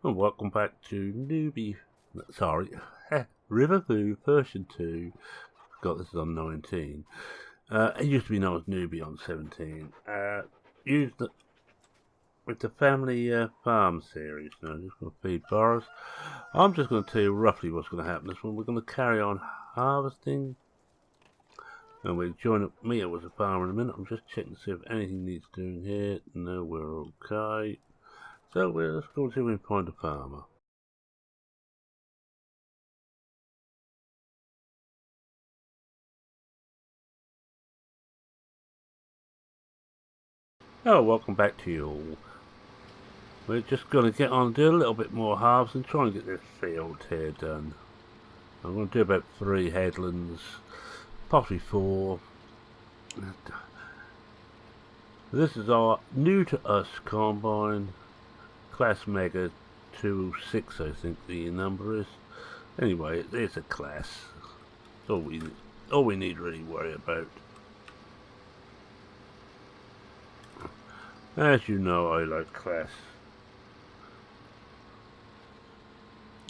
And welcome back to Riverview version 2. Forgot this is on 19. It used to be known as Newbie on 17. Used with the family farm series. Now, I'm just going to feed Boris. I'm just going to tell you roughly what's going to happen this one. We're going to carry on harvesting. And we'll join me as a farmer in a minute. I'm just checking to see if anything needs doing here. No, we're okay. So let's go see if we can find a farmer. Oh, welcome back to you all. We're just going to get on and do a little bit more harvest and try and get this field here done. I'm going to do about 3 headlands, possibly 4. This is our new to us combine, class Mega 206 I think the number is. Anyway, it's a class. All we need to really worry about. As you know, I like class.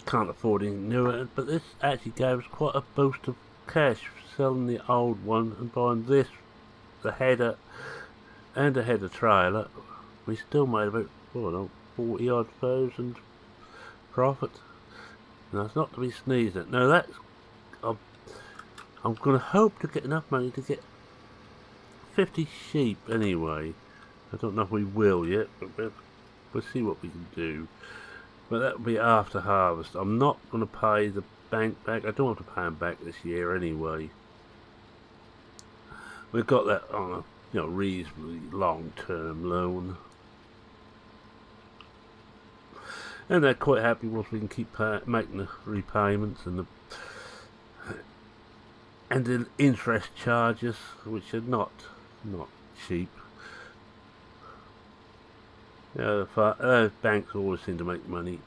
Can't afford anything newer, but this actually gave us quite a boost of cash selling the old one and buying this, the header and a header trailer. We still made about 40 odd thousand profit. Now that's not to be sneezed at. Now that's I'm going to hope to get enough money to get 50 sheep anyway. I don't know if we will yet, but we'll see what we can do. But that will be after harvest. I'm not going to pay the bank back. I don't have to pay them back this year anyway. We've got that on a reasonably long-term loan. And they're quite happy once we can keep making the repayments and the interest charges, which are not cheap. Banks always seem to make money,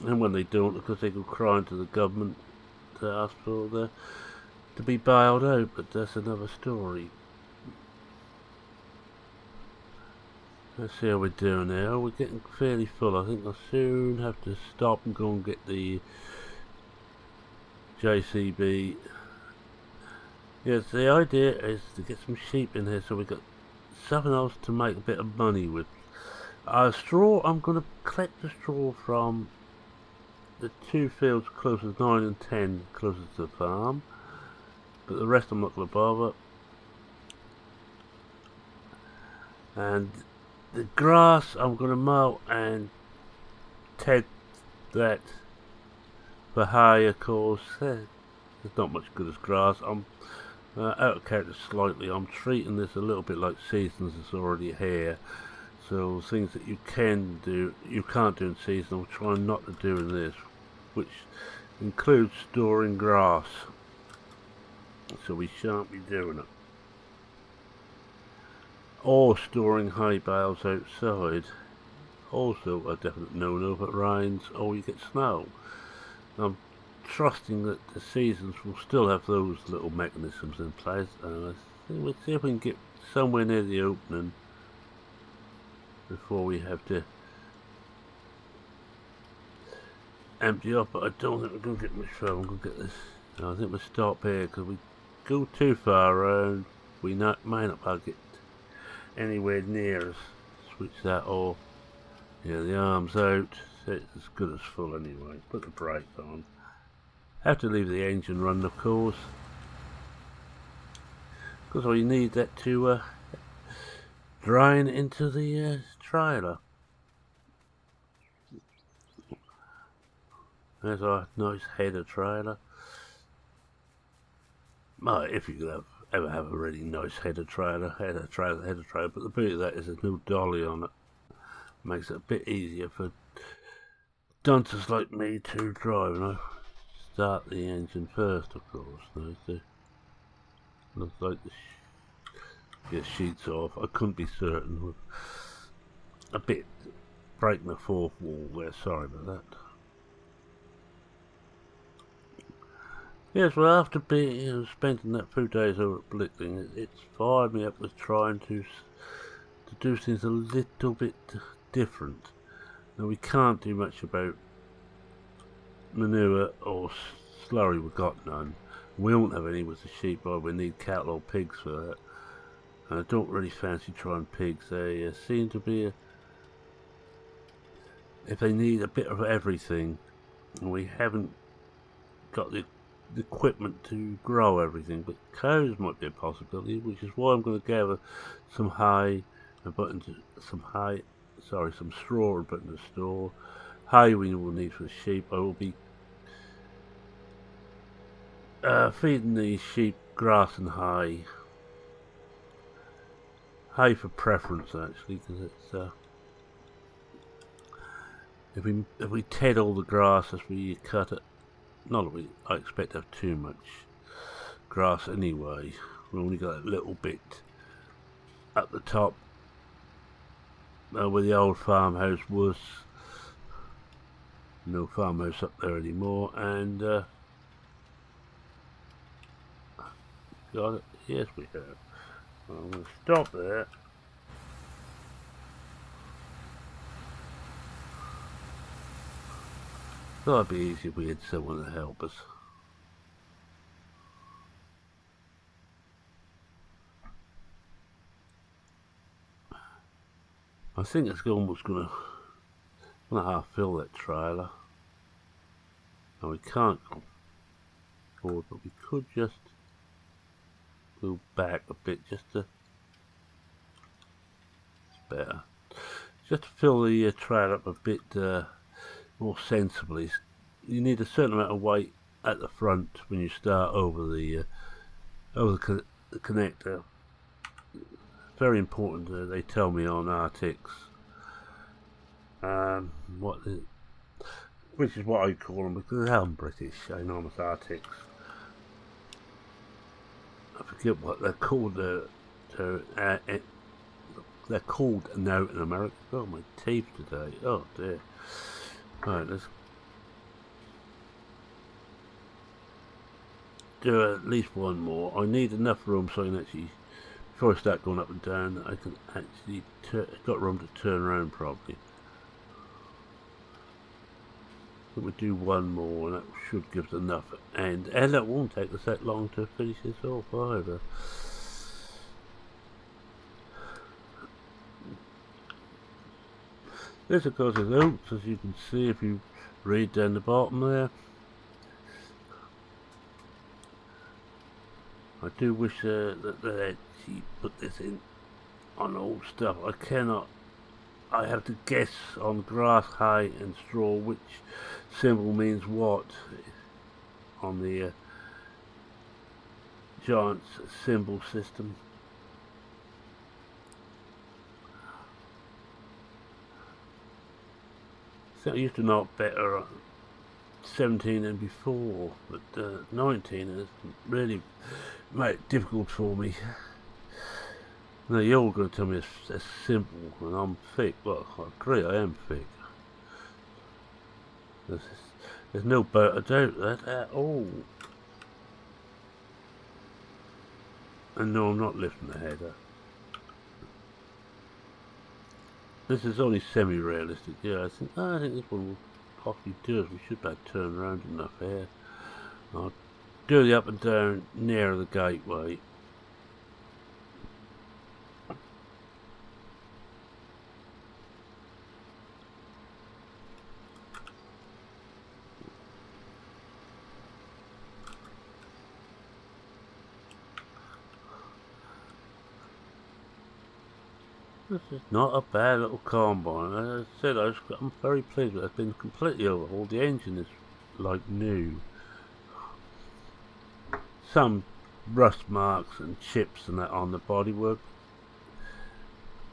and when they don't, because they go crying to the government to ask for to be bailed out, but that's another story. Let's see how we're doing now. We're getting fairly full. I think I'll soon have to stop and go and get the JCB. Yes, the idea is to get some sheep in here so we've got something else to make a bit of money with. Straw, I'm going to collect the straw from the 2 fields closest, 9 and 10 closest to the farm, but the rest I'm not going to bother. And the grass I'm going to mow and ted that for hay, of course. There's not much good as grass. I'm out of character slightly. I'm treating this a little bit like seasons that's already here. So things that you can't do in season, I'm trying not to do in this, which includes storing grass. So we shan't be doing it. Or storing hay bales outside. Also a definite no-no if it rains or you get snow. I'm trusting that the seasons will still have those little mechanisms in place. We'll see if we can get somewhere near the opening before we have to empty up, but I don't think we're going to get much further. I'm going to get this. I think we'll stop here because we go too far around. We may not be able to get anywhere near us. Switch that off. Yeah, the arm's out. It's as good as full anyway. Put the brakes on. Have to leave the engine running, of course, because we need that to drain into the trailer. There's our nice header trailer. If you could ever have a really nice header trailer, but the beauty of that is there's no dolly on it. Makes it a bit easier for dunces like me to drive. And I start the engine first, of course. Looks like the sheets off. I couldn't be certain. With a bit breaking the fourth wall there. Sorry about that. Yes, well, after spending that few days over at Blickling, it's fired me up with trying to do things a little bit different. Now we can't do much about manure or slurry, we've got none. We won't have any with the sheep, but we need cattle or pigs for that. And I don't really fancy trying pigs. They seem to be, if they need a bit of everything, and we haven't got the equipment to grow everything. But cows might be a possibility, which is why I'm going to gather some hay and put into some straw and put in the store. Hay we will need for the sheep. I will be feeding the sheep grass and hay. Hay for preference, actually, because it's if we ted all the grass as we cut it, not that I expect to have too much grass anyway. We only got a little bit at the top where the old farmhouse was. No farmhouse up there anymore, and got it. Yes, we have. I'm going to stop there. Thought it'd be easy if we had someone to help us. I think it's almost gonna half fill that trailer. And we can't go forward, but we could just go back a bit just to better. Just to fill the trailer up a bit more sensibly. You need a certain amount of weight at the front when you start over the connector. Very important. They tell me on Arctics, which is what I call them because I'm British. I know I'm Arctics. I forget what they're called. They're called now in America. Oh, my teeth today. Oh dear. Right, let's do at least one more. I need enough room so I can actually, before I start going up and down, I can actually got room to turn around properly. I think we do one more, and that should give us enough. And that won't take us that long to finish this off either. This of course is oats, as you can see if you read down the bottom there. I do wish that they actually put this in on old stuff. I have to guess on grass, hay and straw which symbol means what on the Giant's symbol system. I used to know better 17 and before, but 19 has really made it difficult for me. Now you're all going to tell me it's simple and I'm thick. Well, I agree, I am thick. There's no doubt that at all. And no, I'm not lifting the header. This is only semi-realistic. Yeah, I think this one will possibly do it. We should be able to turn around enough here. I'll do the up and down near the gateway. This is not a bad little combine. As I said, I'm very pleased with it. It's been completely overhauled. The engine is like new. Some rust marks and chips and that on the bodywork.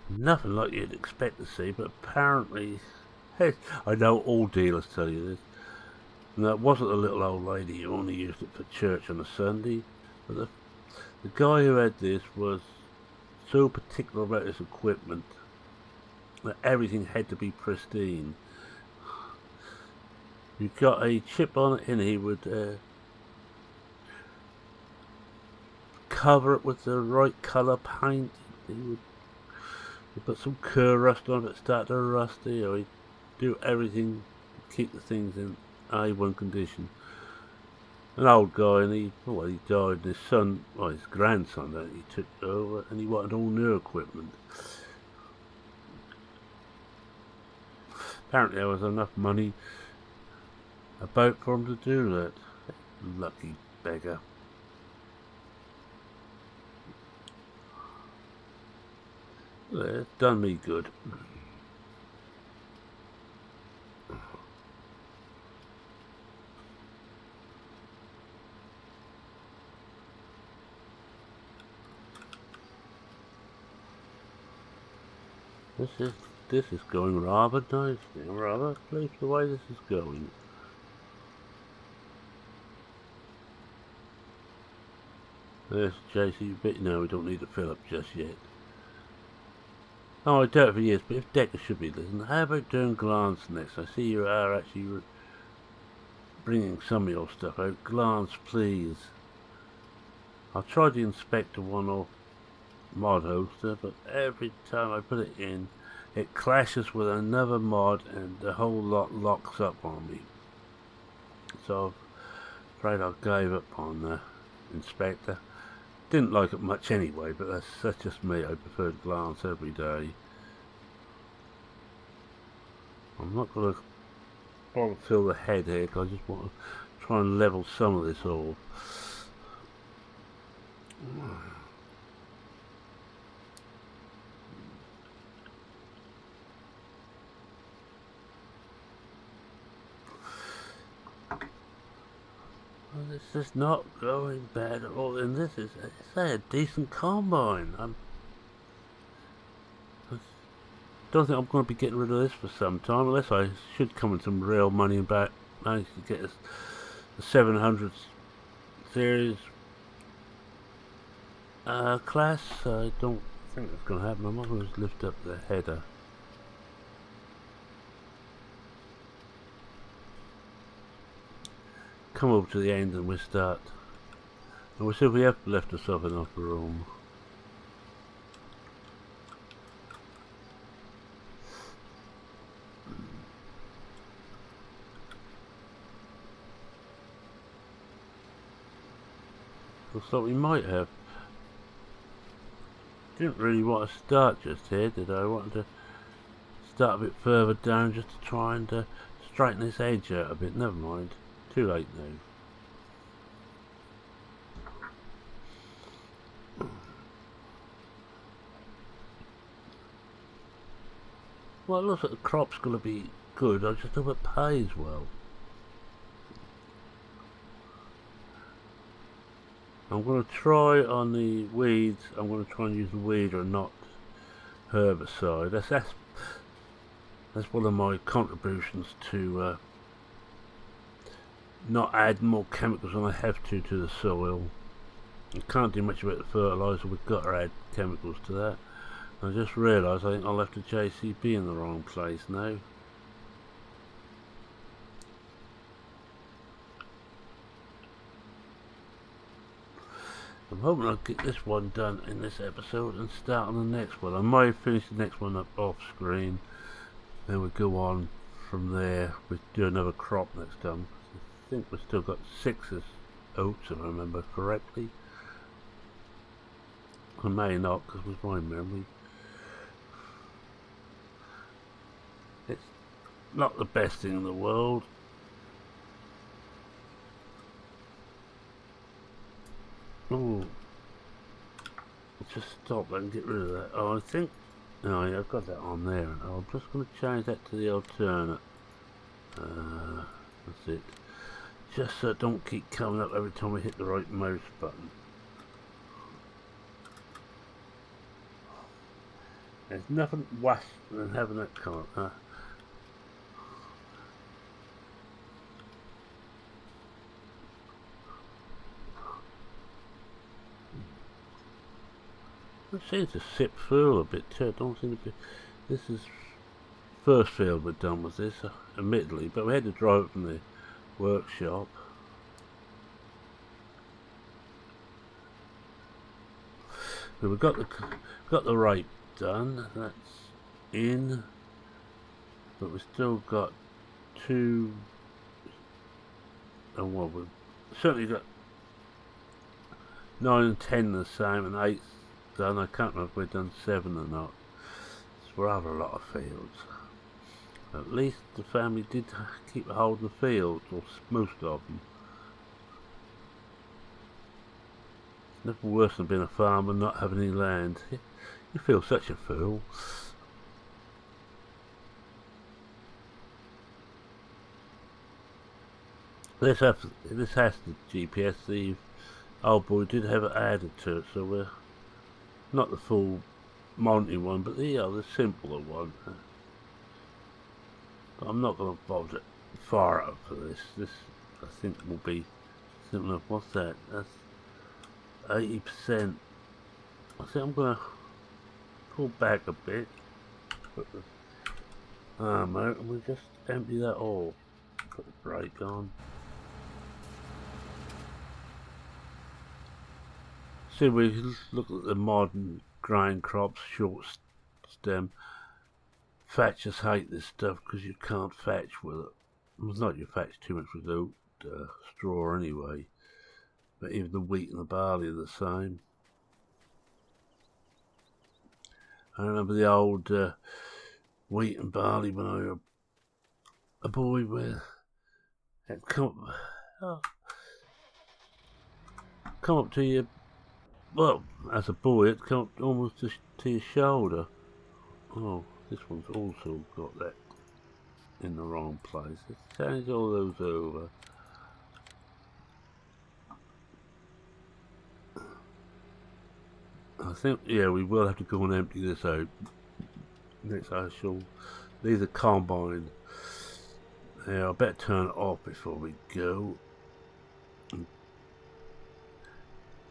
Nothing like you'd expect to see, but apparently, I know all dealers tell you this. And that wasn't a little old lady who only used it for church on a Sunday. But the guy who had this was so particular about his equipment that everything had to be pristine. You got a chip on it and he would cover it with the right colour paint. He would put some cure rust on it, start to rusty, or he'd do everything to keep the things in A1 condition. An old guy, and he died, and his son, well, his grandson, that he took over, and he wanted all new equipment. Apparently there was enough money about for him to do that. Lucky beggar. Well, it's done me good. This is going rather nicely. I'm rather pleased with the way this is going. There's JC bit. No, we don't need to fill up just yet. Oh, I doubt if he is, but if Decker should be listening, how about doing glance next? I see you are actually bringing some of your stuff out. Glance, please. I'll try the inspector one off mod hoster, but every time I put it in, it clashes with another mod and the whole lot locks up on me. So I'm afraid I gave up on the inspector. Didn't like it much anyway, but that's just me. I prefer glance every day. I'm not going to bother to fill the head here because I just want to try and level some of this off. Well, this is not going bad at all, and this is a decent combine. I don't think I'm going to be getting rid of this for some time, unless I should come in some real money and manage to get the 700 series class. I don't think that's going to happen. I'm not going to lift up the header. Come over to the end and we'll start. And we'll see if we have left ourselves enough room. Looks like we might have. Didn't really want to start just here, did I? I wanted to start a bit further down just to try and straighten this edge out a bit. Never mind. Too late now. Well, it looks like the crop's going to be good. I just hope it pays well. I'm going to try on the weeds. I'm going to try and use the weeder and not herbicide. That's one of my contributions to not add more chemicals than I have to the soil. I can't do much about the fertiliser. We've got to add chemicals to that. I just realised I think I left the JCB in the wrong place now. I'm hoping I'll get this one done in this episode and start on the next one. I might finish the next one up off screen, then we'll go on from there. We'll do another crop next time. I think we've still got 6 oats, if I remember correctly. I may not, because with my memory. It's not the best thing in the world. Oh, just stop and get rid of that. Oh, I think. Oh, yeah, I've got that on there. I'm just going to change that to the alternate. That's it. Just so it don't keep coming up every time we hit the right mouse button. There's nothing worse than having that come up, huh? It seems to sip through a bit too. It don't seem to be. This is first field we've done with this, admittedly, but we had to drive it from the workshop. So we've got the rape done. That's in. but we've still got two, and well, we've certainly got 9 and 10 the same, and 8 done. I can't remember if we've done 7 or not. It's rather a lot of fields. At least the family did keep a hold of the fields, or most of them. It's never worse than being a farmer and not having any land. You feel such a fool. This has the GPS. The old boy did have it added to it, so we're not the full Monty one, but the simpler one. But I'm not going to bother far up for this. This I think will be simple enough. What's that? That's 80%. I think I'm going to pull back a bit. Put the arm out, and we'll just empty that all. Put the brake on. See, we look at the modern grain crops, short stem. Thatchers hate this stuff because you can't thatch with it. Well, not you thatch too much without straw anyway. But even the wheat and the barley are the same. I remember the old wheat and barley when I was a boy, where it come up to you. Well, as a boy, it come up almost to your shoulder. Oh, this one's also got that in the wrong place. Let's change all those over. I think, yeah, we will have to go and empty this out. Next I shall. These are combined. Yeah, I better turn it off before we go.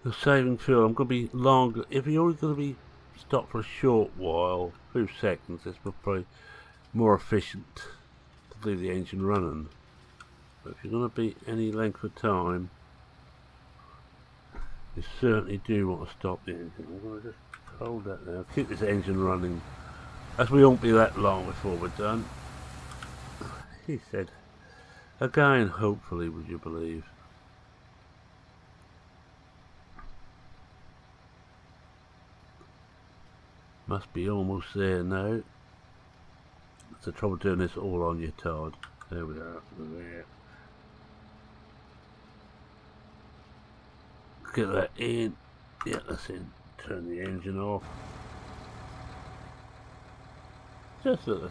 The saving fuel, I'm going to be longer. If you're only going to be stopped for a short while, a few seconds, it's probably more efficient to leave the engine running. But if you're going to be any length of time, you certainly do want to stop the engine. I'm going to just hold that now, keep this engine running, as we won't be that long before we're done. He said, again, hopefully, would you believe? Must be almost there now. It's the trouble doing this all on your Todd. There we are. There. Get that in. Yeah, that's in. Turn the engine off. Just a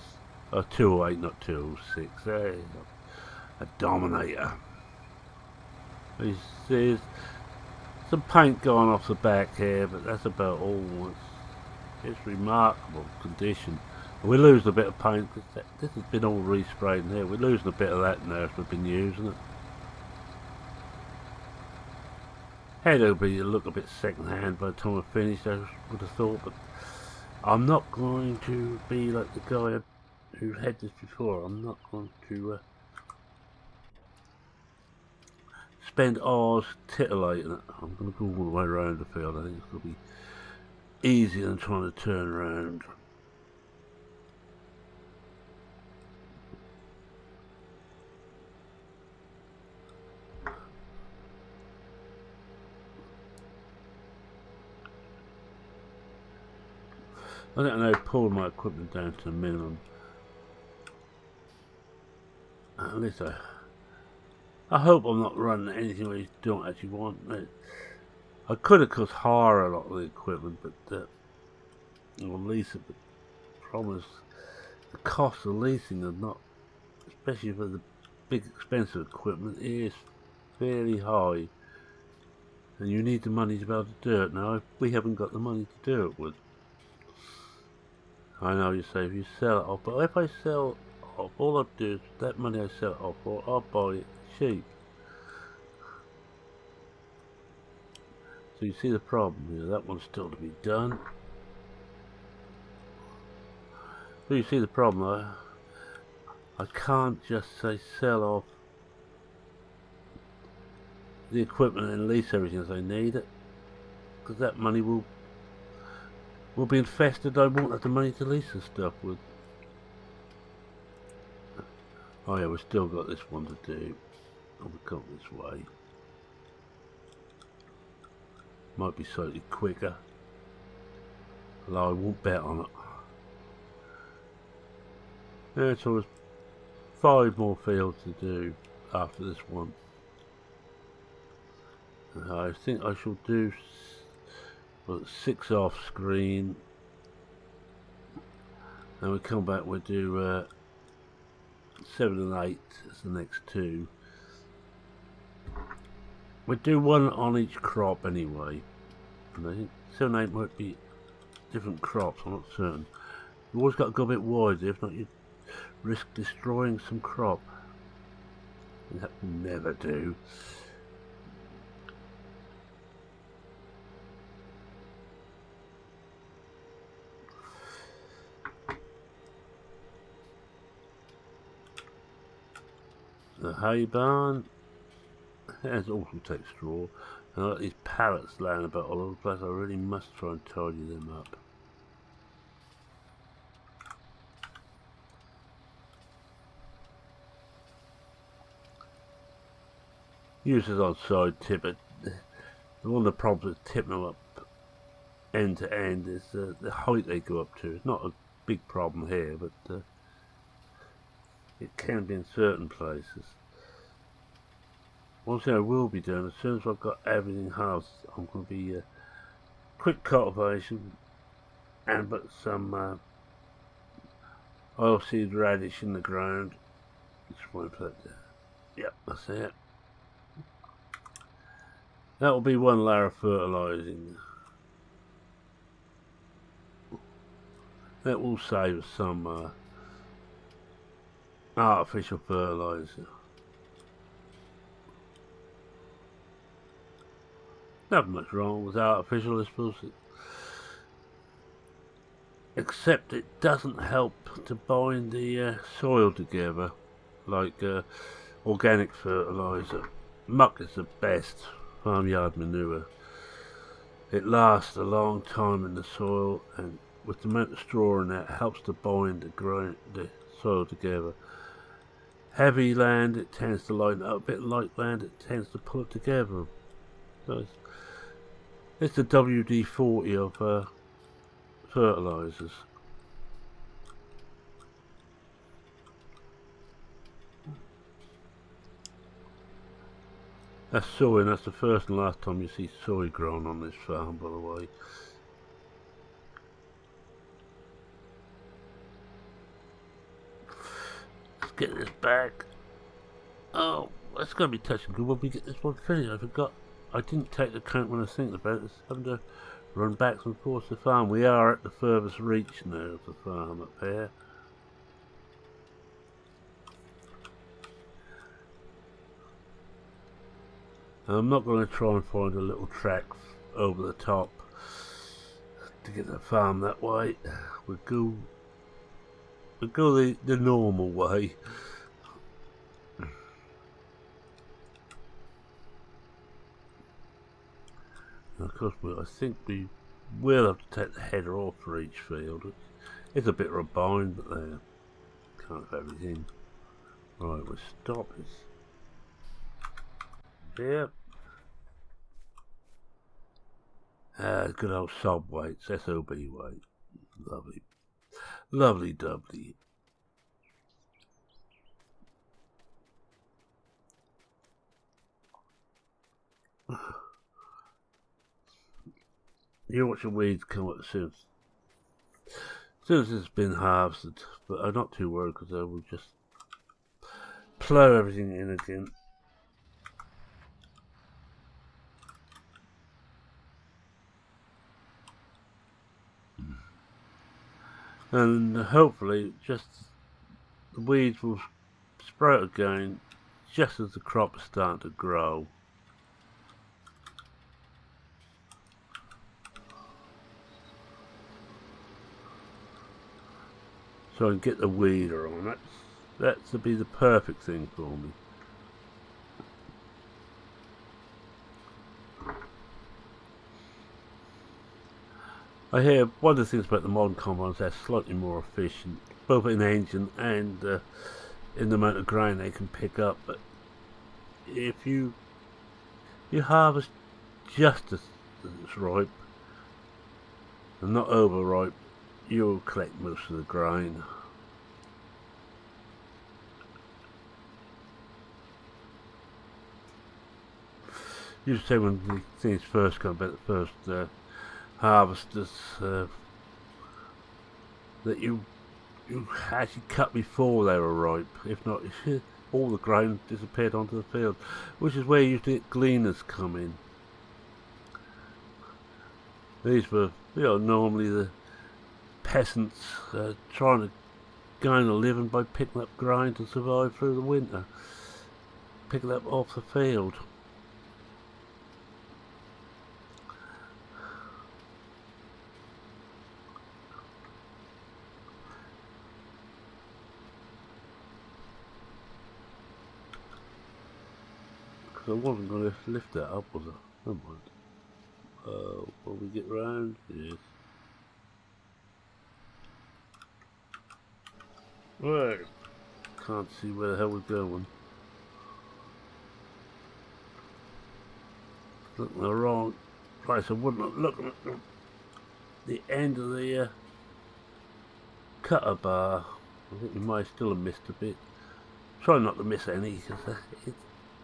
208, not 206. There you go. A Dominator. He says some paint going off the back here, but that's about all. It's remarkable condition. We lose a bit of paint because this has been all resprayed in here. We're losing a bit of that now as we've been using it. Head will be look a bit second hand by the time I finish, I would have thought, but I'm not going to be like the guy who had this before. I'm not going to spend hours titillating it. I'm going to go all the way around the field. I think it's going to be easier than trying to turn around. I don't know, pulled my equipment down to the minimum. At least I hope I'm not running anything we don't actually want. I could of course hire a lot of the equipment, but or lease it. But the problem is the cost of leasing are not, especially for the big expensive equipment, is fairly high, and you need the money to be able to do it. Now we haven't got the money to do it with. I know you say if you sell it off, but if I sell off, all I do is that money I sell it off for, I'll buy it cheap. So you see the problem here, that one's still to be done. So you see the problem, I can't just say sell off the equipment and lease everything as I need it, because that money will be infested. I won't have the money to lease the stuff with. Oh yeah, we've still got this one to do. I'll come this way. Might be slightly quicker, although I won't bet on it. Yeah, so there's 5 more fields to do after this one. I think I shall do 6 off screen, and we come back, we'll do 7 and 8 as the next 2. We'll do 1 on each crop anyway, and I think 7 and 8 might be different crops, I'm not certain. You've always got to go a bit wider, if not you risk destroying some crop. And that will never do. The hay barn has also take straw, and I've got these pallets laying about all over the place. I really must try and tidy them up. Use this odd side tip, but one of the problems with tipping them up end to end is the height they go up to. It's not a big problem here, but it can be in certain places. One thing I will be doing, as soon as I've got everything housed, I'm going to be quick cultivation and put some oilseed radish in the ground. Just want to put there. Yep, that's it. That will be 1 layer of fertilising. That will save us some artificial fertiliser. Not much wrong with artificial, I suppose, except it doesn't help to bind the soil together like organic fertiliser. Muck is the best farmyard manure. It lasts a long time in the soil, and with the amount of straw in it helps to bind the soil together. Heavy land, it tends to lighten up a bit. Light land, it tends to pull it together. So it's the WD-40 of fertilisers. That's soy, and that's the first and last time you see soy grown on this farm, by the way. Let's get this back. Oh, that's going to be touch and go when we get this one finished. I forgot. I didn't take the count when I was thinking about this. Having to run back and forth to the farm. We are at the furthest reach now of the farm up here. I'm not going to try and find a little track over the top to get the farm that way. We'll go the normal way. Of course, I think we will have to take the header off for each field. It's a bit of a bind, but there. Can't have everything. Right, we'll stop it. Yep. Good old sob weights, SOB weight. Lovely. Lovely doubly. You watch the weeds come up soon. As soon as it's been harvested, but I'm not too worried because I will just plow everything in again. And hopefully just the weeds will sprout again just as the crop is starting to grow. So I can get the weeder on. That's to be the perfect thing for me. I hear one of the things about the modern combines, they're slightly more efficient, both in engine and in the amount of grain they can pick up. But if you harvest just as it's ripe and not overripe, you'll collect most of the grain. You say when the things first come about, the first harvesters, that you actually cut before they were ripe. If not, all the grain disappeared onto the field, which is where you get gleaners come in. These were, normally the peasants trying to gain a living by picking up grain to survive through the winter, picking up off the field. I wasn't going to lift that up, was I? Never mind. Will we get round? Yes. Right. Can't see where the hell we're going. Looking the wrong place. I wasn't looking at the end of the cutter bar. I think we might still have missed a bit. Try not to miss any, because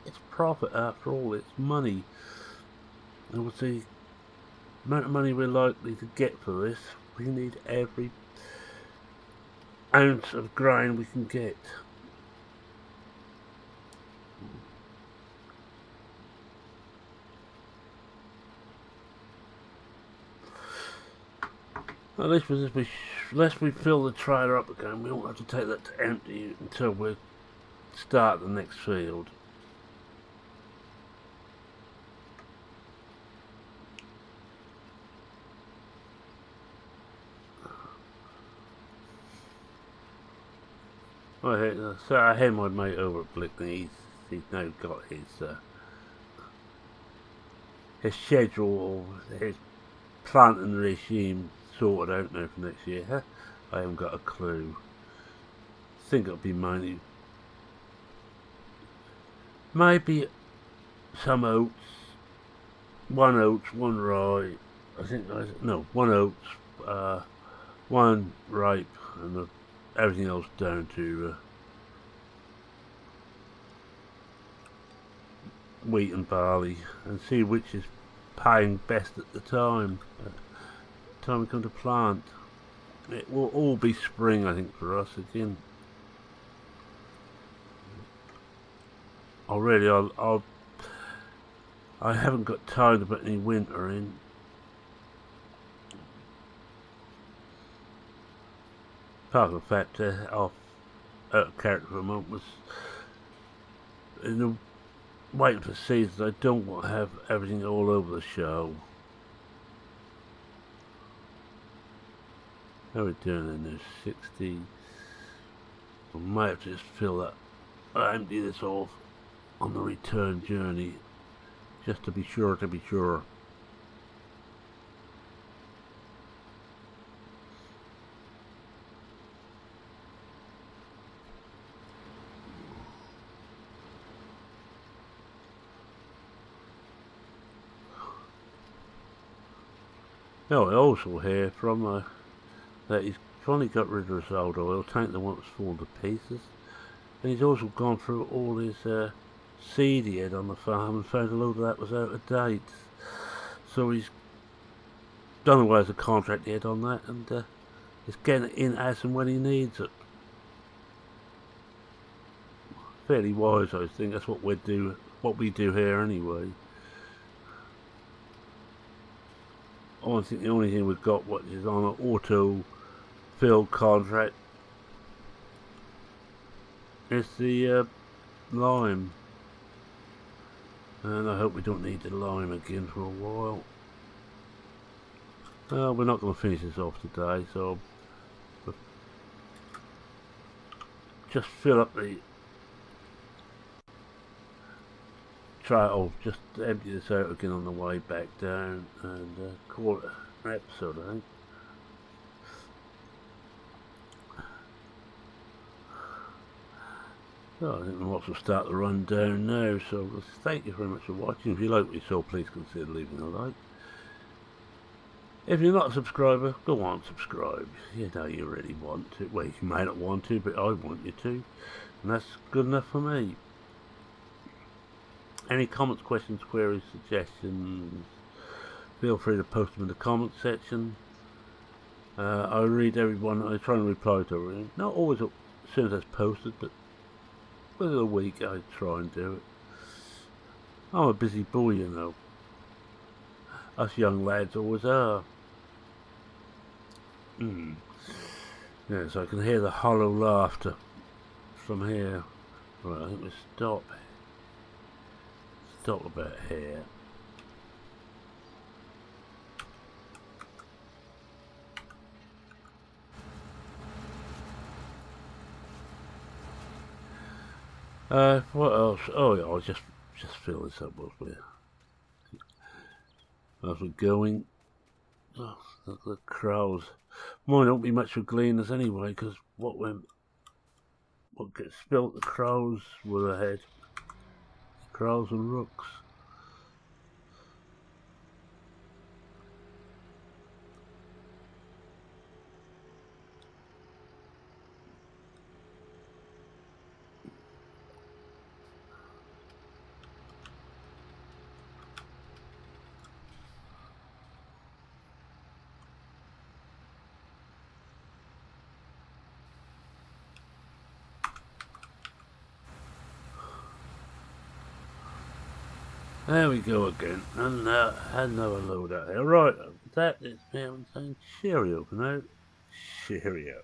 it's profit after all. It's money. And with the amount of money we're likely to get for this, we need every ounce of grain we can get. At least unless we fill the trailer up again, we won't have to take that to empty until we start the next field. So I had my mate over at Blickney. He's now got his schedule, or his planting regime sorted out now for next year. Huh? I haven't got a clue. I think it'll be maybe some oats, one rye. I think one oats, one ripe, and everything else down to wheat and barley, and see which is paying best at the time we come to plant. It will all be spring, I think, for us again. I haven't got time to put any winter in. Part of the fact off out of character for a moment was in the waiting for seasons. I don't want to have everything all over the show. How are we doing in this? 60. I might have to just fill that. I empty this off on the return journey, just to be sure. I also hear from that he's finally got rid of his old oil tank that once fallen to pieces, and he's also gone through all his seed he had on the farm and found a load of that was out of date. So he's done away with the contract he had on that, and he's getting it in as and when he needs it. Fairly wise, I think. That's what we do here anyway. I think the only thing we've got what is on an auto fill contract is the lime, and I hope we don't need the lime again for a while. We're not going to finish this off today, so I'll just fill up the just empty this out again on the way back down, and call it an episode, I think. So I think we might as well start the rundown now. So thank you very much for watching. If you like what you saw, please consider leaving a like. If you're not a subscriber, go on, subscribe. You know you really want to. Well, you may not want to, but I want you to. And that's good enough for me. Any comments, questions, queries, suggestions, feel free to post them in the comments section. I read everyone. I try and reply to everyone. Not always as soon as it's posted, but within a week I try and do it. I'm a busy boy, you know. Us young lads always are. Yes, I can hear the hollow laughter from here. Right, I think we stop about here. What else? Oh yeah, I'll just fill this up as we're going. Oh, look, the crows. Mine don't be much for gleaners anyway, because what gets spilt, the crows were ahead. The crows and rooks. There we go again, and another load out there. Right, that is me saying cheerio for now. Cheerio.